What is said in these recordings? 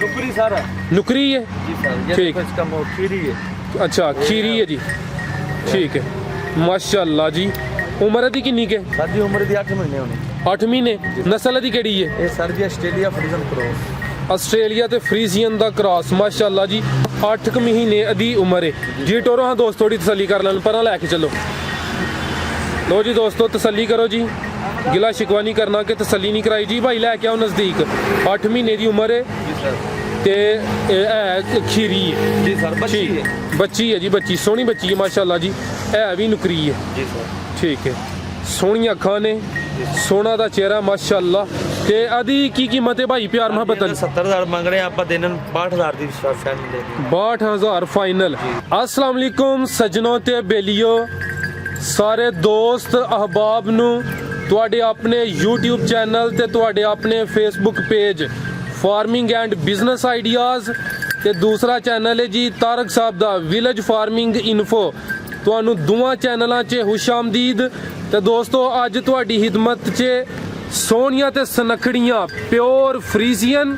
नुकरी sir. नुकरी है जी sir. ठीक। इसका खीरी है। अच्छा खीरी है जी, ठीक है माशाअल्लाह जी। उम्र दी किन्नी के? सर जी उम्र दी 8 महीने होने। 8 महीने। नस्ल दी केड़ी है? ये सर जी आस्ट्रेलिया फ्रीजन क्रॉस। ਆਸਟ੍ਰੇਲੀਆ ਤੇ ਫਰੀਜ਼ੀਅਨ ਦਾ ਕ੍ਰਾਸ ਮਾਸ਼ਾਅੱਲਾ ਜੀ। 8 ਮਹੀਨੇ ਦੀ ਉਮਰ ਹੈ ਜੀ। ਟੋਰੋ ਹਾਂ ਦੋਸਤ ਥੋੜੀ ਤਸੱਲੀ ਕਰ ਲੈਣ, ਪਰਾਂ ਲੈ ਕੇ ਚੱਲੋ। ਲੋ ਜੀ ਦੋਸਤੋ ਤਸੱਲੀ ਕਰੋ ਜੀ, ਗਿਲਾ ਸ਼ਿਕਵਾ ਨਹੀਂ ਕਰਨਾ ਕਿ ਤਸੱਲੀ ਨਹੀਂ ਕਰਾਈ ਜੀ। ਭਾਈ ਲੈ ਕੇ ਆਓ ਨਜ਼ਦੀਕ। 8 ਮਹੀਨੇ ਦੀ ਉਮਰ ਹੈ ਤੇ ਇਹ ਖੀਰੀ ਹੈ ਜੀ ਸਰ। ਬੱਚੀ ਹੈ। ਬੱਚੀ ਹੈ ਜੀ, ਬੱਚੀ ਸੋਹਣੀ ਬੱਚੀ ਹੈ ਮਾਸ਼ਾਅੱਲਾ ਜੀ। ਇਹ ਵੀ ਨੁਕਰੀ ਹੈ ਜੀ ਸਰ। ਠੀਕ ਹੈ। ਸੋਹਣੀਆਂ ਅੱਖਾਂ ਨੇ, ਸੋਹਣਾ ਦਾ ਚਿਹਰਾ ਮਾਸ਼ਾਅੱਲਾ। ਤੇ ਆਦੀ ਕੀ ਕੀਮਤ ਹੈ ਭਾਈ? ਪਿਆਰ ਮੁਹੱਬਤ 70,000 ਮੰਗ ਰਹੇ ਆਪਾਂ ਦੇਣ 62,000 ਦੀ ਫਾਈਨਲ ਦੇ 62,000 ਫਾਈਨਲ। अस्सलाम वालेकुम सज्जनों ते बेलियो, सारे दोस्त अहबाब नू तुहाडे अपने YouTube चैनल ते तुहाडे अपने Facebook page farming and business ideas ते दूसरा चैनल है जी तारक साहब दा विलेज फार्मिंग इन्फो। ਤੁਹਾਨੂੰ ਦੋਵਾਂ ਚੈਨਲਾਂ 'ਚ ਖੁਸ਼ ਆਮਦੀਦ। ਤੇ ਦੋਸਤੋ ਅੱਜ ਤੁਹਾਡੀ ਖਿਦਮਤ 'ਚ ਸੋਹਣੀਆਂ ਤੇ ਸਨਖੜੀਆਂ ਪਿਓਰ ਫਰੀਜ਼ੀਅਨ,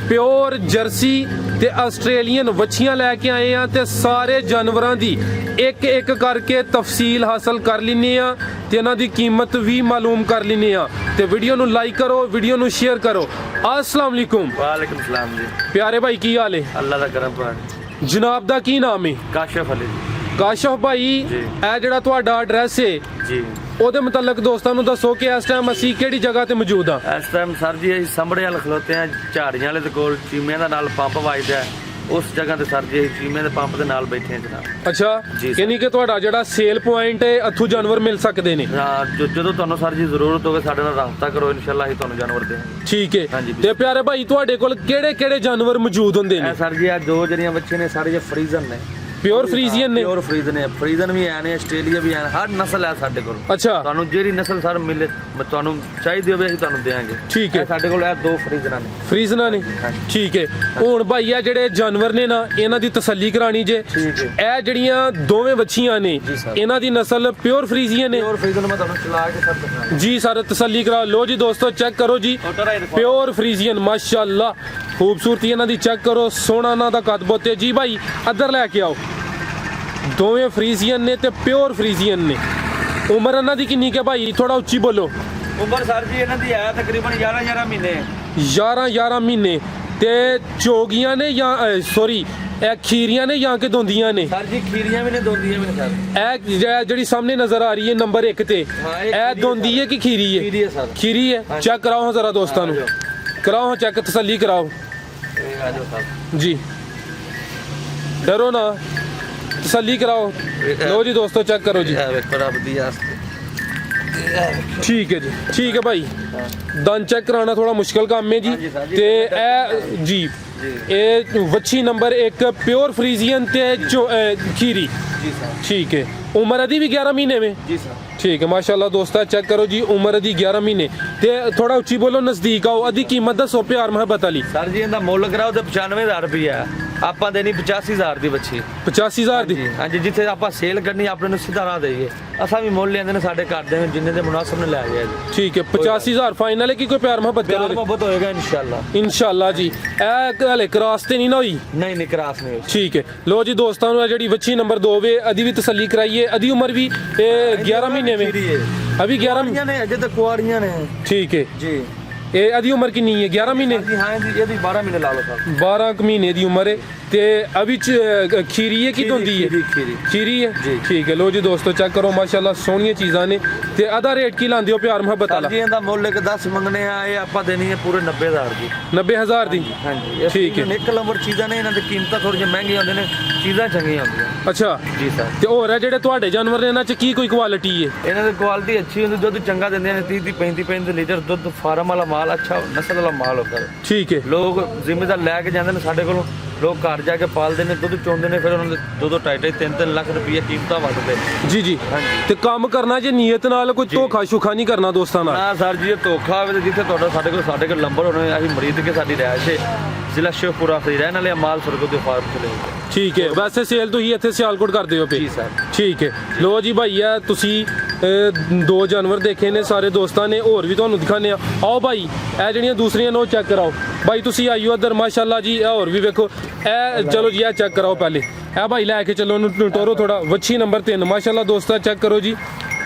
ਪਿਓਰ ਜਰਸੀ ਤੇ ਆਸਟ੍ਰੇਲੀਅਨ ਵੱਛੀਆਂ ਲੈ ਕੇ ਆਏ ਆ। ਤੇ ਸਾਰੇ ਜਾਨਵਰਾਂ ਦੀ ਇੱਕ ਇੱਕ ਕਰਕੇ ਤਫਸੀਲ ਹਾਸਲ ਕਰ ਲੈਂਦੇ ਆ ਤੇ ਇਹਨਾਂ ਦੀ ਕੀਮਤ ਵੀ ਮਾਲੂਮ ਕਰ ਲੈਂਦੇ ਆ। ਤੇ ਵੀਡੀਓ ਨੂੰ ਲਾਈਕ ਕਰੋ, ਵੀਡੀਓ ਨੂੰ ਸ਼ੇਅਰ ਕਰੋ। अस्सलाम वालेकुम। वालेकुम सलाम जी। प्यारे भाई की हाल है? अल्लाह दा करम भाई। जनाब दा की नाम है? काशिफ अली ਕਾਸ਼ਫ ਭਾਈ। ਇਹ ਜਿਹੜਾ ਤੁਹਾਡਾ ਐਡਰੈਸ ਹੈ ਜੀ, ਉਹਦੇ ਮੁਤਲਕ ਦੋਸਤਾਂ ਨੂੰ ਦੱਸੋ ਕਿ ਇਸ ਟਾਈਮ ਅਸੀਂ ਕਿਹੜੀ ਜਗ੍ਹਾ ਤੇ ਮੌਜੂਦ ਆ? ਇਸ ਟਾਈਮ ਸਰ ਜੀ ਅਸੀਂ ਸੰਭੜੇ ਵਾਲ ਖਲੋਤੇ ਆ, ਝਾੜੀਆਂ ਵਾਲੇ ਦੇ ਕੋਲ ਚੀਮਿਆਂ ਦਾ ਨਾਲ ਪੰਪ ਵੱਜਦਾ ਹੈ। ਉਸ ਜਗ੍ਹਾ ਤੇ ਸਰ ਜੀ ਅਸੀਂ ਚੀਮਿਆਂ ਦੇ ਪੰਪ ਦੇ ਨਾਲ ਬੈਠੇ ਹਾਂ ਜਨਾਬ। ਅੱਛਾ, ਯਾਨੀ ਕਿ ਤੁਹਾਡਾ ਜਿਹੜਾ ਸੇਲ ਪੁਆਇੰਟ ਹੈ ਇੱਥੋਂ ਜਾਨਵਰ ਮਿਲ ਸਕਦੇ ਨੇ? ਹਾਂ, ਜਦੋਂ ਤੁਹਾਨੂੰ ਸਰ ਜੀ ਜ਼ਰੂਰਤ ਹੋਵੇ ਸਾਡੇ ਨਾਲ ਰਾਬਤਾ ਕਰੋ, ਇਨਸ਼ਾਅੱਲਾ ਅਸੀਂ ਤੁਹਾਨੂੰ ਜਾਨਵਰ ਦੇਵਾਂਗੇ। ਠੀਕ ਹੈ। ਤੇ ਪਿਆਰੇ ਭਾਈ ਤੁਹਾਡੇ ਕੋਲ ਕਿਹੜੇ ਕਿਹੜੇ ਜਾਨਵਰ ਮੌਜੂਦ ਹੁੰਦੇ ਨੇ? ਸਰ ਜੀ ਆ ਦੋ ਜਿਹੜੀਆਂ ਬੱਚੇ ਨੇ ਸਾਰੇ ਫਰੀਜ਼ਨ ਨੇ, ਪਿਓਰ ਫਰੀਜ਼ੀਅਨ ਨੇ? ਪਿਓਰ ਫਰੀਜ਼ਨ ਨੇ, ਫਰੀਜ਼ਨ ਵੀ ਆਏ ਨੇ, ਆਸਟ੍ਰੇਲੀਆ ਵੀ ਆਏ, ਹਰ ਨਸਲ ਹੈ ਸਾਡੇ ਕੋਲ। ਅੱਛਾ, ਤੁਹਾਨੂੰ ਜਿਹੜੀ ਨਸਲ ਸਰ ਮਿਲੇ ਤੁਹਾਨੂੰ ਚਾਹੀਦੀ ਹੋਵੇ ਅਸੀਂ ਤੁਹਾਨੂੰ ਦੇਵਾਂਗੇ। ਠੀਕ ਹੈ। ਸਾਡੇ ਕੋਲ ਇਹ ਦੋ ਫਰੀਜ਼ਨਾਂ ਨੇ। ਫਰੀਜ਼ਨਾਂ ਨੇ, ਠੀਕ ਹੈ। ਹੁਣ ਭਾਈ ਆ ਜਿਹੜੇ ਜਾਨਵਰ ਨੇ ਨਾ ਇਹਨਾਂ ਦੀ ਤਸੱਲੀ ਕਰਾਣੀ ਜੇ। ਇਹ ਜਿਹੜੀਆਂ ਦੋਵੇਂ ਵੱਛੀਆਂ ਨੇ ਇਹਨਾਂ ਦੀ ਨਸਲ ਪਿਓਰ ਫਰੀਜ਼ੀਅਨ ਨੇ? ਪਿਓਰ ਫਰੀਜ਼ਨ ਮੈਂ ਤੁਹਾਨੂੰ ਚਲਾ ਕੇ ਸਰ ਦੱਸਣਾ ਜੀ ਸਰ, ਤਸੱਲੀ ਕਰਾਓ। ਲੋ ਜੀ ਦੋਸਤੋ ਚੈੱਕ ਕਰੋ ਜੀ, ਪਿਓਰ ਫਰੀਜ਼ੀਅਨ ਮਾਸ਼ਾਅੱਲਾ। ਖੂਬਸੂਰਤੀ ਇਹਨਾਂ ਦੀ ਚੈੱਕ ਕਰੋ, ਸੋਹਣਾ ਇਹਨਾਂ ਦਾ ਕੱਦ ਬਹੁਤ ਹੈ ਜੀ। ਭਾਈ ਇੱਧਰ ਲੈ ਕੇ ਆਓ। ਦੋਵੇਂ ਫਰੀਜ਼ੀਅਨ ਨੇ ਤੇ ਪਿਓਰ ਫਰੀਜ਼ੀਅਨ ਨੇ। ਉਮਰ ਇਹਨਾਂ ਦੀ ਕਿੰਨੀ ਕਿ ਭਾਈ? ਥੋੜਾ ਉੱਚੀ ਬੋਲੋ। ਉਮਰ ਸਰ ਜੀ ਇਹਨਾਂ ਦੀ ਹੈ ਤਕਰੀਬਨ 11 ਮਹੀਨੇ। 11 ਮਹੀਨੇ। ਤੇ ਚੋਗੀਆਂ ਨੇ ਜਾਂ ਸੌਰੀ ਇਹ ਖੀਰੀਆਂ ਨੇ ਜਾਂ ਕਿ ਦੋਂਦੀਆਂ ਨੇ? ਸਰ ਜੀ ਖੀਰੀਆਂ ਵੀ ਨੇ, ਦੋਂਦੀਆਂ ਵੀ ਨੇ ਸਰ। ਇਹ ਜਿਹੜੀ ਸਾਹਮਣੇ ਨਜ਼ਰ ਆ ਰਹੀ ਹੈ ਨੰਬਰ 1 ਤੇ, ਇਹ ਦੋਂਦੀ ਹੈ ਕਿ ਖੀਰੀ ਹੈ? ਖੀਰੀ ਹੈ ਸਰ। ਖੀਰੀ ਹੈ। ਚੈੱਕ ਕਰਾਓ ਜ਼ਰਾ ਦੋਸਤਾਂ ਨੂੰ, ਕਰਾਓ ਚੈੱਕ, ਤਸੱਲੀ ਕਰਾਓ ਜੀ। ਡਰੋ ਨਾ, ਤਸੱਲੀ ਕਰਾਓ। ਲੋ ਜੀ ਦੋਸਤੋ ਚੈੱਕ ਕਰੋ ਜੀ। ਠੀਕ ਹੈ ਜੀ, ਠੀਕ ਹੈ ਭਾਈ। ਦੰਦ ਚੈੱਕ ਕਰਾਉਣਾ ਥੋੜਾ ਮੁਸ਼ਕਲ ਕੰਮ ਹੈ ਜੀ। ਤੇ ਇਹ ਜੀ ਇਹ ਵੱਛੀ ਨੰਬਰ 1 ਪਿਓਰ ਫਰੀਜ਼ੀਅਨ ਤੇ ਖੀਰੀ। ठीक है। उम्र अदी भी 11 महीने में? जी सर। ठीक है माशाल्लाह दोस्ता, चेक करो जी, उम्र अदी 11 महीने। ते थोड़ा उच्ची बोलो, नजदीक आओ। अदी कीमत दसो प्यार मोहब्बत वाली। सर जी इनका मुल कराओ तो 95,000 रुपया, ਆਪਾਂ ਦੇਣੀ 85,000 ਦੀ ਬੱਚੀ। 85,000 ਦੀ? ਹਾਂਜੀ, ਜਿੱਥੇ ਆਪਾਂ ਸੇਲ ਕਰਨੀ ਆਪਣੇ ਨੂੰ ਸਿੱਧਾ ਰਾਹ ਦੇਈਏ। ਅਸਾਂ ਵੀ ਮੁੱਲ ਲੈਂਦੇ ਨੇ ਸਾਡੇ ਘਰ ਦੇ ਜਿੰਨੇ ਦੇ ਮੁਨਾਸਬ ਨੇ ਲੈ ਗਿਆ ਜੀ। ठीक है। 85,000 फाइनल है कि कोई प्यार मोहब्बत प्यार मोहब्बत होएगा इंशाल्लाह। इंशाल्लाह जी। ए हले क्रॉस ते नहीं ना हुई? नहीं नहीं, क्रॉस नहीं हुई। ठीक है। लो जी दोस्तों ने ਜਿਹੜੀ ਵੱਛੀ ਨੰਬਰ 2 ਵੇ ਅਦੀ ਵੀ ਤਸੱਲੀ ਕਰਾਈਏ। ਅਦੀ ਉਮਰ ਵੀ 11 ਮਹੀਨੇ में? अभी 11 ने, अजे तक कुआरियां ने। ठीक है जी। ਇਹ ਅਦੀ ਉਮਰ ਕਿੰਨੀ ਹੈ? 11 ਮਹੀਨੇ? ਹਾਂ ਜੀ, ਇਹਦੀ 12 ਮਹੀਨੇ ਲਾ ਲਓ ਸਰ। 12 ਮਹੀਨੇ ਦੀ ਉਮਰ ਹੈ। ਤੇ ਅਭੀ ਖੀਰੀ ਹੈ ਕਿ ਦੋਂਦੀ ਹੈ? ਖੀਰੀ ਹੈ। ਠੀਕ ਹੈ। ਲੋ ਜੀ ਦੋਸਤੋ ਚੈੱਕ ਕਰੋ ਮਾਸ਼ਾਅੱਲਾ, ਸੋਹਣੀਆਂ ਚੀਜ਼ਾਂ ਨੇ। ਤੇ ਅਦਾ ਰੇਟ ਕੀ ਲਾਉਂਦੇ ਹੋ ਪਿਆਰ ਮੁਹੱਬਤ ਵਾਲਾ? ਜੀ ਇਹਦਾ ਮੁੱਲ ਇੱਕ 10 ਮੰਗਣੇ ਆ, ਇਹ ਆਪਾਂ ਦੇਣੀ ਹੈ ਪੂਰੇ 90,000 ਦੀ। 90,000 ਦੀ? ਹਾਂਜੀ। ਠੀਕ ਹੈ। ਇੱਕ ਨੰਬਰ ਚੀਜ਼ਾਂ ਨੇ, ਇਹਨਾਂ ਦੀ ਕੀਮਤਾਂ ਥੋੜੀਆਂ ਮਹਿੰਗੀਆਂ ਹੁੰਦੀਆਂ ਨੇ, ਚੀਜ਼ਾਂ ਚੰਗੀਆਂ ਹੁੰਦੀਆਂ। ਅੱਛਾ ਜੀ ਸਰ। ਤੇ ਹੋਰ ਹੈ ਜਿਹੜੇ ਤੁਹਾਡੇ ਜਾਨਵਰ ਨੇ ਇਹਨਾਂ 'ਚ ਕੀ ਕੋਈ ਕੁਆਲਿਟੀ ਹੈ? ਇਹਨਾਂ ਦੀ ਕੁਆਲਿਟੀ ਅੱਛੀ ਹੁੰਦੀ, ਦੁੱਧ ਚੰਗਾ ਦਿੰਦੇ ਨੇ, 30-35 ਲੀਟਰ ਦੁੱਧ, ਫਾਰਮ ਵਾਲਾ ਮਾਲ, ਅੱਛਾ ਨਸਲ ਵਾਲਾ ਮਾਲ ਹੁੰਦਾ। ਠੀਕ ਹੈ। ਲੋਕ ਜ਼ਿੰਮੇਦਾਰ ਲੈ ਕੇ ਜਾਂਦੇ ਨੇ ਸਾਡੇ ਕੋਲੋਂ, ਲੋਕ ਘਰ ਜਾ ਕੇ ਪਾਲਦੇ ਨੇ, ਦੁੱਧ ਚੋਂਦੇ ਨੇ, ਫਿਰ ਉਹਨਾਂ ਦੇ 2-2 ਲੱਖ ਰੁਪਏ ਕੀਮਤਾਂ ਵੱਧਦੇ। ਜੀ ਜੀ। ਤੇ ਕੰਮ ਕਰਨਾ ਜੇ ਨੀਅਤ ਨਾਲ, ਕੋਈ ਧੋਖਾ ਸ਼ੁਖਾ ਨਹੀਂ ਕਰਨਾ ਦੋਸਤਾਂ ਨਾਲ? ਨਾ ਸਰ ਜੀ, ਇਹ ਧੋਖਾ ਹੋਵੇ ਤੇ ਜਿੱਥੇ ਤੁਹਾਡਾ ਸਾਡੇ ਕੋਲ ਨੰਬਰ ਹੋਣੇ, ਅਸੀਂ ਮਰੀਦ ਕੇ ਸਾਡੀ ਰਿਹਾਇਸ਼ ਹੈ, ਜ਼ਿਲ੍ਹਾ ਸ਼ਿਵਪੁਰਾ ਫਰੀ ਰਹਿਣ ਵਾਲੇ ਮਾਲ ਸਰਗੋ ਦੇ ਫਾਰਮ ਚਲੇ ਗਏ। ਠੀਕ ਹੈ, ਵੈਸੇ ਸੇਲ ਤੁਸੀਂ ਇੱਥੇ ਸਿਆਲਕੋਟ ਕਰਦੇ ਹੋ ਪਏ? ਜੀ ਸਰ। ਠੀਕ ਹੈ, ਲੋ ਜੀ ਭਾਈ ਆ ਤੁਸੀਂ ਦੋ ਜਾਨਵਰ ਦੇਖੇ ਨੇ ਸਾਰੇ ਦੋਸਤਾਂ ਨੇ, ਹੋਰ ਵੀ ਤੁਹਾਨੂੰ ਦਿਖਾਣੇ ਆ। ਆਓ ਭਾਈ ਇਹ ਜਿਹੜੀਆਂ ਦੂਸਰੀਆਂ ਨੇ ਉਹ ਚੈੱਕ ਕਰਾਓ। ਭਾਈ ਤੁਸੀਂ ਆਈਓ ਇੱਧਰ, ਮਾਸ਼ਾਅੱਲਾ ਜੀ। ਇਹ ਹੋਰ ਵੀ ਵੇਖੋ, ਇਹ ਚਲੋ ਜੀ ਇਹ ਚੈੱਕ ਕਰਾਓ ਪਹਿਲੇ। ਇਹ ਭਾਈ ਲੈ ਕੇ ਚੱਲੋ ਉਹਨੂੰ ਟੋਰੋ ਥੋੜਾ। ਵੱਛੀ ਨੰਬਰ 3 ਮਾਸ਼ਾਅੱਲਾ ਦੋਸਤਾਂ ਚੈੱਕ ਕਰੋ ਜੀ।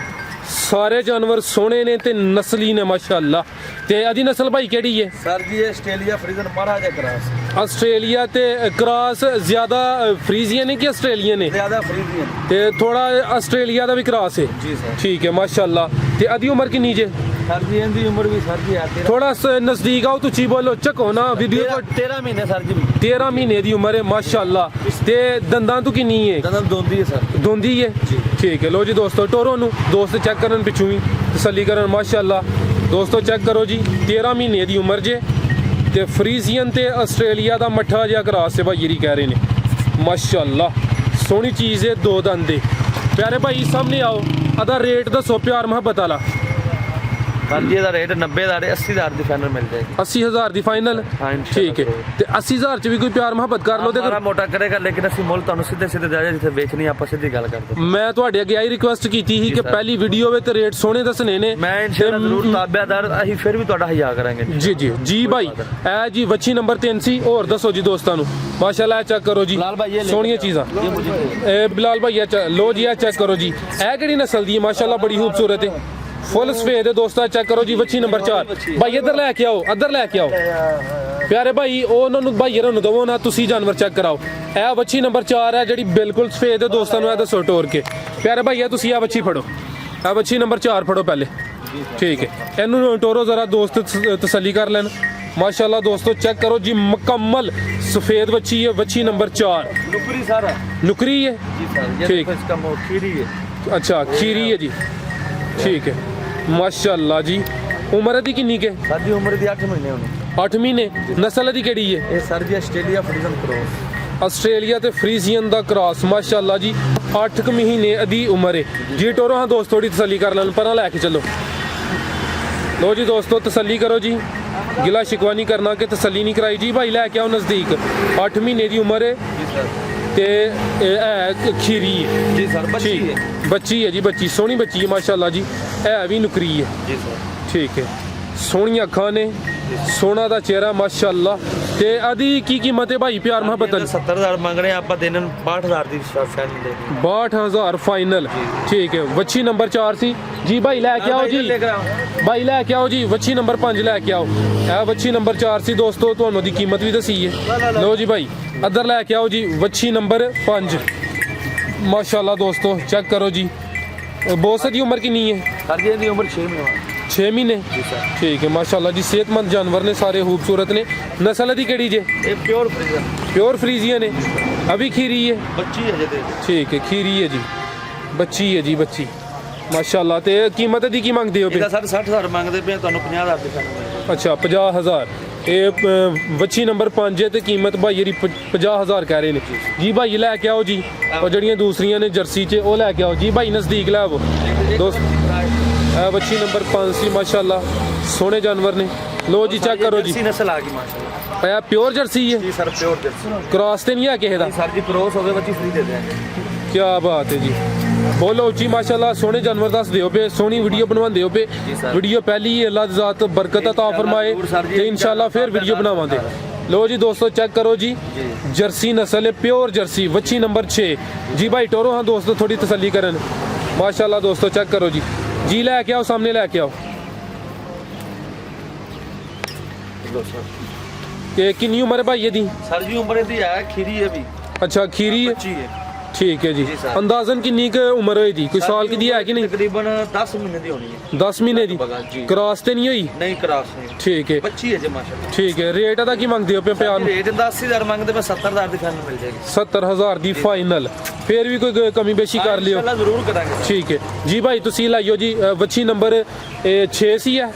ਸਾਰੇ ਜਾਨਵਰ ਸੋਹਣੇ ਨੇ ਤੇ ਨਸਲੀ ਨੇ ਮਾਸ਼ਾਅੱਲਾ। ਤੇ ਇਹਦੀ ਨਸਲ ਭਾਈ ਕਿਹੜੀ ਹੈ? ਸਰ ਜੀ ਇਹ Australia Friesian Maharaja cross. Australia ਤੇ ਕ੍ਰਾਸ ਜ਼ਿਆਦਾ ਫਰੀਜ਼ੀਅਨ ਨੇ ਕਿ ਆਸਟ੍ਰੇਲੀਅਨ ਨੇ? ਜ਼ਿਆਦਾ ਫਰੀਜ਼ੀਅਨ ਤੇ ਥੋੜਾ ਆਸਟ੍ਰੇਲੀਆ ਦਾ ਵੀ ਕ੍ਰਾਸ ਹੈ। ਜੀ ਸਰ। ਠੀਕ ਹੈ ਮਾਸ਼ਾਅੱਲਾ। ਤੇ ਇਹਦੀ ਉਮਰ ਕਿੰਨੀ ਜੇ? ਸਰ ਜੀ ਇਹਦੀ ਉਮਰ ਵੀ ਸਰ ਜੀ ਥੋੜਾ ਨਜ਼ਦੀਕ ਆਓ, ਤੁਸੀਂ ਬੋਲੋ, ਚੱਕੋ ਨਾ ਵੀਡੀਓ ਕੋ। 13 ਮਹੀਨੇ ਸਰ ਜੀ। 13 ਮਹੀਨੇ ਦੀ ਉਮਰ ਹੈ ਮਾਸ਼ਾਅੱਲਾ। ਤੇ ਦੰਦਾਂ ਤੋਂ ਕਿੰਨੀ ਹੈ? ਦੰਦਾਂ ਦੋਂਦੀ ਹੈ ਸਰ। ਦੋਂਦੀ ਹੈ। ਠੀਕ ਹੈ, ਲੋ ਜੀ ਦੋਸਤੋ ਟੋਰੋ ਨੂੰ ਦੋਸਤ ਚੈੱਕ ਕਰਨ ਪਿੱਛੋਂ ਵੀ ਤਸੱਲੀ ਕਰਨ ਮਾਸ਼ਾਅੱਲਾ। ਦੋਸਤੋ ਚੈੱਕ ਕਰੋ ਜੀ, 13 ਮਹੀਨੇ ਦੀ ਉਮਰ ਜੇ ਤੇ ਫਰੀਜ਼ੀਅਨ ਤੇ ਆਸਟ੍ਰੇਲੀਆ ਦਾ ਮੱਠਾ ਜਿਹਾ ਕਰਾਸ ਹੈ ਭਾਈ ਜਿਹੜੀ ਕਹਿ ਰਹੇ ਨੇ ਮਾਸ਼ਾਅੱਲਾ। ਸੋਹਣੀ ਚੀਜ਼ ਹੈ, ਦੋ ਦੰਦ ਦੇ ਪਿਆਰੇ ਭਾਈ। ਸਾਹਮਣੇ ਆਓ, ਅਦਾ ਰੇਟ ਦੱਸੋ ਪਿਆਰ ਮੁਹੱਬਤ ਵਾਲਾ। ਸਰ ਜੀ ਇਹਦਾ ਰੇਟ 90 ਦਾ 80,000 ਦੀ ਫਾਈਨਲ ਮਿਲ ਜਾਏਗੀ। 80,000 ਦੀ ਫਾਈਨਲ? ਹਾਂ ਠੀਕ ਹੈ। ਤੇ 80,000 ਚ ਵੀ ਕੋਈ ਪਿਆਰ ਮੁਹੱਬਤ ਕਰ ਲਓ ਤੇ ਮਾੜਾ ਮੋਟਾ ਕਰੇਗਾ, ਲੇਕਿਨ ਅਸੀਂ ਮੁੱਲ ਤੁਹਾਨੂੰ ਸਿੱਧੇ ਦੇ ਦਿਆ ਜਿੱਥੇ ਵੇਚਣੀ ਆਪਾਂ ਸਿੱਧੀ ਗੱਲ ਕਰਦੇ। ਮੈਂ ਤੁਹਾਡੇ ਅੱਗੇ ਆਈ ਰਿਕੁਐਸਟ ਕੀਤੀ ਸੀ ਕਿ ਪਹਿਲੀ ਵੀਡੀਓ ਵਿੱਚ ਰੇਟ ਸੋਹਣੇ ਦੱਸਣੇ ਨੇ। ਮੈਂ ਇਨਸ਼ਾਅੱਲਾ ਜ਼ਰੂਰ ਤਾਬਿਆਦਾਰ, ਅਸੀਂ ਫਿਰ ਵੀ ਤੁਹਾਡਾ ਹਯਾ ਕਰਾਂਗੇ। ਜੀ ਜੀ ਜੀ ਭਾਈ। ਇਹ ਜੀ ਵੱਛੀ ਨੰਬਰ 3 ਸੀ। ਹੋਰ ਦੱਸੋ ਜੀ ਦੋਸਤਾਂ ਨੂੰ ਮਾਸ਼ਾਅੱਲਾ। ਚੈੱਕ ਕਰੋ ਜੀ ਸੋਹਣੀਆਂ ਚੀਜ਼ਾਂ। ਇਹ ਬਿਲਾਲ ਭਾਈ ਲੋ ਜੀ ਇਹ ਚੈੱਕ ਕਰੋ ਜੀ। ਇਹ ਕਿਹੜੀ ਨਸਲ ਦੀ ਹੈ? ਮਾਸ਼ਾਅੱਲਾ ਬੜੀ ਖੂਬਸੂਰਤ ਹੈ, ਫੁੱਲ ਸਫੇਦ ਹੈ ਦੋਸਤਾਂ। ਚੈੱਕ ਕਰੋ ਜੀ ਵੱਛੀ ਨੰਬਰ 4। ਭਾਈ ਇੱਧਰ ਲੈ ਕੇ ਆਓ, ਇੱਧਰ ਲੈ ਕੇ ਆਓ ਪਿਆਰੇ ਭਾਈ। ਉਹਨਾਂ ਨੂੰ ਭਾਈ ਨੂੰ ਦਵੋ ਨਾ, ਤੁਸੀਂ ਜਾਨਵਰ ਚੈੱਕ ਕਰਾਓ। ਇਹ ਵੱਛੀ ਨੰਬਰ 4 ਹੈ ਜਿਹੜੀ ਬਿਲਕੁਲ ਸਫੇਦ ਹੈ ਦੋਸਤਾਂ ਨੂੰ। ਇਹ ਦੱਸੋ ਟੋਰ ਕੇ ਪਿਆਰੇ ਭਾਈ। ਤੁਸੀਂ ਇਹ ਵੱਛੀ ਫੜੋ, ਇਹ ਵੱਛੀ ਨੰਬਰ 4 ਫੜੋ ਪਹਿਲੇ। ਠੀਕ ਹੈ, ਇਹਨੂੰ ਟੋਰੋ ਜ਼ਰਾ ਦੋਸਤ ਤਸੱਲੀ ਕਰ ਲੈਣ ਮਾਸ਼ਾਅੱਲਾ। ਦੋਸਤੋ ਚੈੱਕ ਕਰੋ ਜੀ, ਮੁਕੰਮਲ ਸਫੇਦ ਵੱਛੀ ਹੈ, ਵੱਛੀ ਨੰਬਰ 4। ਨੁਕਰੀ ਸਾਰਾ ਨੁਕਰੀ ਹੈ ਜੀ ਸਰ। ਠੀਕ। इसका खीरी है। अच्छा खीरी है जी। ठीक है माशाअल्लाह जी। उम्र दी किन्नी के? सर जी उम्र दी 8 महीने होने। 8 महीने। नस्ल दी केड़ी है? ये सर जी आस्ट्रेलिया फ्रीजन क्रॉस। ਆਸਟ੍ਰੇਲੀਆ ਤੇ ਫਰੀਜ਼ੀਅਨ ਦਾ ਕ੍ਰਾਸ ਮਾਸ਼ਾਅੱਲਾ ਜੀ। 8 ਮਹੀਨੇ ਦੀ ਉਮਰ ਹੈ ਜੀ। ਟੋਰੋ ਹਾਂ ਦੋਸਤ ਥੋੜੀ ਤਸੱਲੀ ਕਰ ਲੈਣ, ਪਰਾਂ ਲੈ ਕੇ ਚੱਲੋ। ਲੋ ਜੀ ਦੋਸਤੋ ਤਸੱਲੀ ਕਰੋ ਜੀ, ਗਿਲਾ ਸ਼ਿਕਵਾ ਨਹੀਂ ਕਰਨਾ ਕਿ ਤਸੱਲੀ ਨਹੀਂ ਕਰਾਈ ਜੀ। ਭਾਈ ਲੈ ਕੇ ਆਓ ਨਜ਼ਦੀਕ। 8 ਮਹੀਨੇ ਦੀ ਉਮਰ ਹੈ ਤੇ ਇਹ ਖੀਰੀ ਹੈ जी सर। बच्ची है ਬੱਚੀ ਹੈ ਜੀ, ਬੱਚੀ ਸੋਹਣੀ ਬੱਚੀ ਹੈ ਮਾਸ਼ਾਅੱਲਾ ਜੀ। ਇਹ ਵੀ ਨੁਕਰੀ ਹੈ। जी सर। ਠੀਕ ਹੈ, ਸੋਹਣੀਆਂ ਅੱਖਾਂ ਨੇ, ਸੋਹਣਾ ਦਾ ਚਿਹਰਾ ਮਾਸ਼ਾਅੱਲਾ। ਤੇ ਆਦੀ ਕੀ ਕੀਮਤ ਹੈ ਭਾਈ ਪਿਆਰ ਮੁਹੱਬਤ? 70,000 ਮੰਗ ਰਹੇ ਆਪਾਂ ਦੇਣ 62,000 ਦੀ ਫਾਈਨਲ ਦੇ। 62,000 ਫਾਈਨਲ। ਠੀਕ ਹੈ, ਵੱਛੀ ਨੰਬਰ 4 ਸੀ ਜੀ। ਭਾਈ ਲੈ ਕੇ ਆਓ ਜੀ, ਭਾਈ ਲੈ ਕੇ ਆਓ ਜੀ। ਵੱਛੀ ਨੰਬਰ 5 ਲੈ ਕੇ ਆਓ। ਇਹ ਵੱਛੀ ਨੰਬਰ 4 ਸੀ ਦੋਸਤੋ, ਤੁਹਾਨੂੰ ਦੀ ਕੀਮਤ ਵੀ ਦੱਸੀ ਹੈ। ਲਓ ਜੀ ਭਾਈ ਇੱਧਰ ਲੈ ਕੇ ਆਓ ਜੀ, ਵੱਛੀ ਨੰਬਰ 5 ਮਾਸ਼ਾਅੱਲਾ। ਦੋਸਤੋ ਚੈੱਕ ਕਰੋ ਜੀ। ਬੋਸ ਦੀ ਉਮਰ ਕਿੰਨੀ ਹੈ? सर जी दी उम्र 6 महीने। 6 ਮਹੀਨੇ। ਠੀਕ ਹੈ ਮਾਸ਼ਾਅੱਲਾ ਜੀ। ਸਿਹਤਮੰਦ ਜਾਨਵਰ ਨੇ ਸਾਰੇ, ਖੂਬਸੂਰਤ ਨੇ। ਨਸਲ ਦੀ ਕਿਹੜੀ ਜੇ? ये प्योर फ्रीजन ਪਿਓਰ ਫਰੀਜ਼ੀਅਨ ਹੈ। ਅਭੀ ਖੀਰੀ ਹੈ। बच्ची है जे। ਠੀਕ ਹੈ, ਖੀਰੀ ਹੈ ਜੀ, ਬੱਚੀ ਹੈ ਜੀ, ਬੱਚੀ ਮਾਸ਼ਾਅੱਲਾ। ਤੇ ਕੀਮਤ ਦੀ ਕੀ ਮੰਗਦੇ ਹੋ? ਇਹਦਾ ਸਰ 60,000 ਮੰਗਦੇ ਪਏ, ਤੁਹਾਨੂੰ 50,000 ਦੀ ਫਾਈਨਲ ਮਿਲ ਅੱਛਾ 50,000। ਇਹ ਵੱਛੀ ਨੰਬਰ 5 ਹੈ ਤੇ ਕੀਮਤ ਭਾਈ ਜਿਹੜੀ 50,000 ਕਹਿ ਰਹੇ ਨੇ ਜੀ। ਭਾਈ ਲੈ ਕੇ ਆਓ ਜੀ। ਉਹ ਜਿਹੜੀਆਂ ਦੂਸਰੀਆਂ ਨੇ ਜਰਸੀ 'ਚ ਉਹ ਲੈ ਕੇ ਆਓ ਜੀ। ਭਾਈ ਨਜ਼ਦੀਕ ਲੈ ਆਵੋ ਦੋਸਤ। ਇਹ ਵੱਛੀ ਨੰਬਰ 5 ਸੀ ਮਾਸ਼ਾਅੱਲਾ, ਸੋਹਣੇ ਜਾਨਵਰ ਨੇ। ਲੋ ਜੀ ਚੈੱਕ ਕਰੋ ਜੀ। जर्सी नस्ल आ गई माशाल्लाह। ਇਹ ਪਿਓਰ ਜਰਸੀ ਹੈ, जी सर प्योर जर्सी। ਕ੍ਰਾਸ ਤੇ ਨਹੀਂ ਹੈ ਕਿਸੇ ਦਾ? सर जी क्रॉस हो गए, बच्ची फ्री दे देंगे। ਕੀ ਬਾਤ ਹੈ ਜੀ। ਬੋਲੋ ਉੱਚੀ ਮਾਸ਼ਾਅੱਲਾ। ਸੋਹਣੇ ਜਾਨਵਰ ਦੱਸਦੇ ਹੋ ਪਏ, ਸੋਹਣੀ ਵੀਡੀਓ ਬਣਵਾਉਂਦੇ ਹੋ ਪਏ। ਵੀਡੀਓ ਪਹਿਲੀ ਹੀ ਅੱਲਾਹ ਦੀ ਜ਼ਾਤ ਬਰਕਤ ਅਤਾ ਫਰਮਾਏ ਤੇ ਇਨਸ਼ਾਅੱਲਾ ਫਿਰ ਵੀਡੀਓ ਬਣਾਵਾਂਗੇ। ਲੋ ਜੀ ਦੋਸਤੋ ਚੈੱਕ ਕਰੋ ਜੀ, ਜਰਸੀ ਨਸਲ ਹੈ, ਪਿਓਰ ਜਰਸੀ, ਵੱਛੀ ਨੰਬਰ 6 ਜੀ। ਭਾਈ ਟੋਰੋ ਹਾਂ ਦੋਸਤੋ ਥੋੜੀ ਤਸੱਲੀ ਕਰਨ ਮਾਸ਼ਾਅੱਲਾ। ਦੋਸਤੋ ਚੈੱਕ ਕਰੋ ਜੀ। ਜੀ ਲੈ ਕੇ ਆਓ, ਸਾਹਮਣੇ ਲੈ ਕੇ ਆਓ। ਕਿ ਕਿੰਨੀ ਉਮਰ ਹੈ ਭਾਈ ਇਹਦੀ? सर जी उम्र दी है खीरी है भी। ਅੱਛਾ ਖੀਰੀ ਹੈ। बच्ची है। ਠੀਕ ਹੈ ਜੀ। ਜੀ ਸਰ। ਅੰਦਾਜ਼ਨ ਕਿੰਨੀ ਕੁ ਉਮਰ ਹੋਈ ਦੀ? ਕੋਈ ਸਾਲ ਦੀ ਹੈ ਕਿ ਨਹੀਂ? तकरीबन 10 महीने दी होनी है। 10 ਮਹੀਨੇ ਦੀ। जी। ਕ੍ਰਾਸ ਤੇ ਨਹੀਂ ਹੋਈ? नहीं क्रॉस नहीं। ਠੀਕ ਹੈ बच्ची है जी माशाल्लाह। ਠੀਕ ਹੈ। ਰੇਟ ਇਹਦਾ ਕੀ ਮੰਗਦੇ ਹੋ ਪਿਆਰ ਨੂੰ? रेट 10,000 ਮੰਗਦੇ ਪਏ, 70,000 ਦੀ ਫਾਈਨਲ ਮਿਲ ਜਾਏਗੀ। 70,000 ਦੀ ਫਾਈਨਲ। ਫਿਰ ਵੀ ਕੋਈ ਕਮੀ ਬੇਸ਼ੀ ਕਰ ਲਿਓ। ਇਨਸ਼ਾਅੱਲਾ ਜ਼ਰੂਰ ਕਰਾਂਗੇ। ਠੀਕ ਹੈ ਜੀ ਭਾਈ ਤੁਸੀਂ ਲਾਈਓ ਜੀ। ਵੱਛੀ ਨੰਬਰ 6 ਸੀ ਹੈ।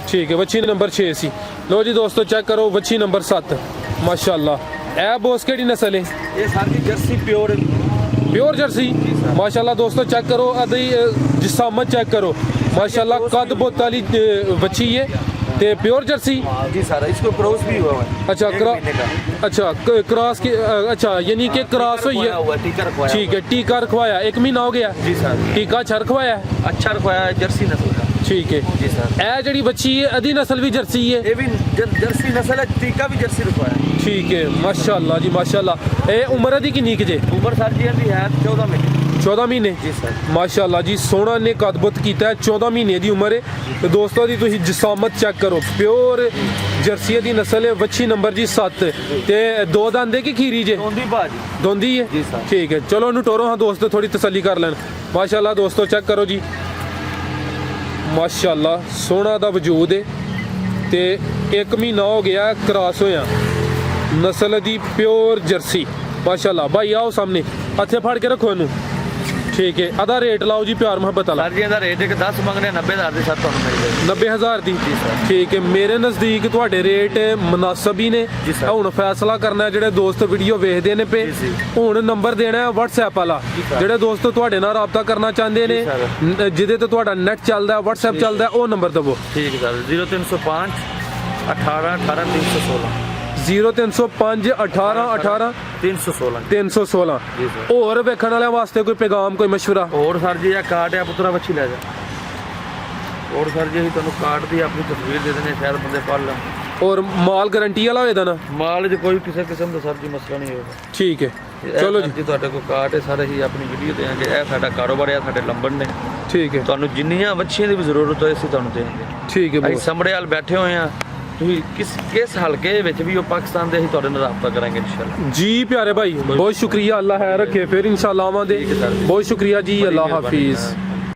ਠੀਕ ਹੈ, ਵੱਛੀ ਨੰਬਰ 6 ਸੀ। ਲੋ ਜੀ ਦੋਸਤੋ ਚੈੱਕ ਕਰੋ, ਵੱਛੀ ਨੰਬਰ 7 ਮਾਸ਼ਾਅੱਲਾ। ਇਹ ਬੋਸ ਕਿਹੜੀ ਨਸਲ ਹੈ? ਇਹ ਸਾਡੀ ਜਰਸੀ ਪਿਓਰ ਪਿਓਰ ਜਰਸੀ ਮਾਸ਼ਾਅੱਲਾ। ਦੋਸਤੋ ਚੈੱਕ ਕਰੋ, ਅਦੀ ਜਿਸਾਮਤ ਚੈੱਕ ਕਰੋ ਮਾਸ਼ਾਅੱਲਾ। ਕੱਦ ਬੋਤ ਵਾਲੀ ਵੱਛੀ ਹੈ ते प्योर जर्सी? जी सर, इसको क्रॉस भी हुआ है। अच्छा एक महीने का। अच्छा क्रॉस की अच्छा यानी कि क्रॉस हुई रखवाया है। हुआ है, टीका रखवाया ठीक है, टीका रखवाया 1 महीना हो गया। जी सर। टीका अच्छा रखवाया है। अच्छा रखवाया है, जर्सी नस्ल का। ठीक है जी सर। ए जड़ी बच्ची है अदी नस्ल भी जर्सी है? ये भी जर्सी नस्ल है, टीका भी जर्सी रखवाया है। ठीक है माशाल्लाह जी माशाल्लाह। ए उम्र दी किन्नी जे? उम्र सर जी इहदी है 14 महीने। 14 महीने? जी सर। माशाल्लाह जी सोहना ने कदबुत कीता है। 14 महीने दी उम्र है। तो दोस्तों दी तुसी जिसामत चेक करो, प्योर जर्सी दी नस्ल है। वच्छी नंबर जी 7 ते 2 दंद की खीरी जे? दोंदी बाजी। दोंदी है? जी सर। ठीक है चलो इन्हू टोरो हाँ दोस्तों, थोड़ी तसल्ली कर लें। माशाल्लाह दोस्तों चेक करो जी, माशाल्लाह सोहना दा वजूद है। ते 1 महीना हो गया क्रॉस होया, नस्ल दी प्योर जर्सी माशाल्लाह। भाई आओ सामने, हथे फड़ के रखो इनू। ठीक है अदा रेट लाओ जी, प्यार मोहब्बत वाला। सर जी इहदा रेट एक 10 मंगने 90,000 ਦੀ ਸਰ ਤੁਹਾਨੂੰ ਮਿਲ ਜਾਏਗੀ। 90,000 ਦੀ? ਜੀ ਸਰ। ਠੀਕ ਹੈ ਮੇਰੇ ਨਜ਼ਦੀਕ ਤੁਹਾਡੇ ਰੇਟ ਮੁਨਾਸਬ ਹੀ ਨੇ। ਜੀ ਸਰ। ਹੁਣ ਫੈਸਲਾ ਕਰਨਾ ਹੈ, ਜਿਹੜੇ ਦੋਸਤ ਵੀਡੀਓ ਵੇਖਦੇ ਨੇ ਪਏ, ਜੀ ਜੀ। ਹੁਣ ਨੰਬਰ ਦੇਣਾ ਹੈ WhatsApp ਵਾਲਾ। ਜੀ ਸਰ। ਜਿਹੜੇ ਦੋਸਤ ਤੁਹਾਡੇ ਨਾਲ ਰਾਬਤਾ ਕਰਨਾ ਚਾਹੁੰਦੇ ਨੇ, ਜੀ ਸਰ। ਜਿਹਦੇ ਤੇ ਤੁਹਾਡਾ ਨੈਟ ਚੱਲਦਾ, WhatsApp ਚੱਲਦਾ, ਉਹ ਨੰਬਰ ਦਵੋ। ਠੀਕ ਹੈ ਸਰ, 0305 18 18 316 0305 18 18 316। 316। ਜੀ ਸਰ। ਹੋਰ ਵੇਖਣ ਵਾਲਿਆਂ ਵਾਸਤੇ ਕੋਈ ਪੈਗਾਮ, ਕੋਈ ਮਸ਼ਵਰਾ? ਹੋਰ ਸਰ ਜੀ ਇਹ ਕਾਰਡ ਆ ਪੁੱਤਰਾ ਬੱਚੀ ਲੈ ਜਾ। ਹੋਰ ਸਰ ਜੀ ਅਸੀਂ ਤੁਹਾਨੂੰ ਕਾਰਡ ਦੀ ਆਪਣੀ ਤਸਵੀਰ ਦੇ ਦਿੰਦੇ ਹਾਂ, ਸ਼ਾਇਦ ਬੰਦੇ ਪੜ ਲੈਣ। ਔਰ ਮਾਲ ਗਾਰੰਟੀ ਵਾਲਾ ਹੋਏਦਾ ਨਾ? ਮਾਲ 'ਚ ਕੋਈ ਕਿਸੇ ਕਿਸਮ ਦਾ ਸਰ ਜੀ ਮਸਲਾ ਨਹੀਂ ਹੋਏਗਾ। ਠੀਕ ਹੈ ਇਹ ਚਲੋ ਸਰ ਜੀ। ਤੁਹਾਡੇ ਕੋਲ ਕਾਰਡ ਹੈ, ਸਾਰੇ ਹੀ ਆਪਣੀ ਵੀਡੀਓ ਦੇਾਂਗੇ। ਇਹ ਸਾਡਾ ਕਾਰੋਬਾਰ ਹੈ, ਸਾਡੇ ਨੰਬਰ ਨੇ। ਠੀਕ ਹੈ ਤੁਹਾਨੂੰ ਜਿੰਨੀਆਂ ਬੱਚੀਆਂ ਦੀ ਵੀ ਜ਼ਰੂਰਤ ਹੋਏ ਅਸੀਂ ਤੁਹਾਨੂੰ ਦੇਵਾਂਗੇ। ਠੀਕ ਹੈ ਅਸੀਂ ਬਹੁਤ। ਸੰਭੜੇ ਵਾਲ ਬੈਠੇ ਹੋਏ ਆ, ਤੁਸੀਂ ਕਿਸ ਹਲਕੇ ਵਿੱਚ ਵੀ ਹੋ ਪਾਕਿਸਤਾਨ ਦੇ, ਅਸੀਂ ਤੁਹਾਡੇ ਨਾਲ ਰਾਬਤਾ ਕਰਾਂਗੇ ਇਨਸ਼ਾਅੱਲਾ। जी प्यारे भाई बहुत शुक्रिया, अल्लाह है रखे, फिर इंशाल्लाह आवांगे। ठीक है सर। बहुत शुक्रिया जी, बड़ी अल्लाह मेहरबानी हाफिज। है।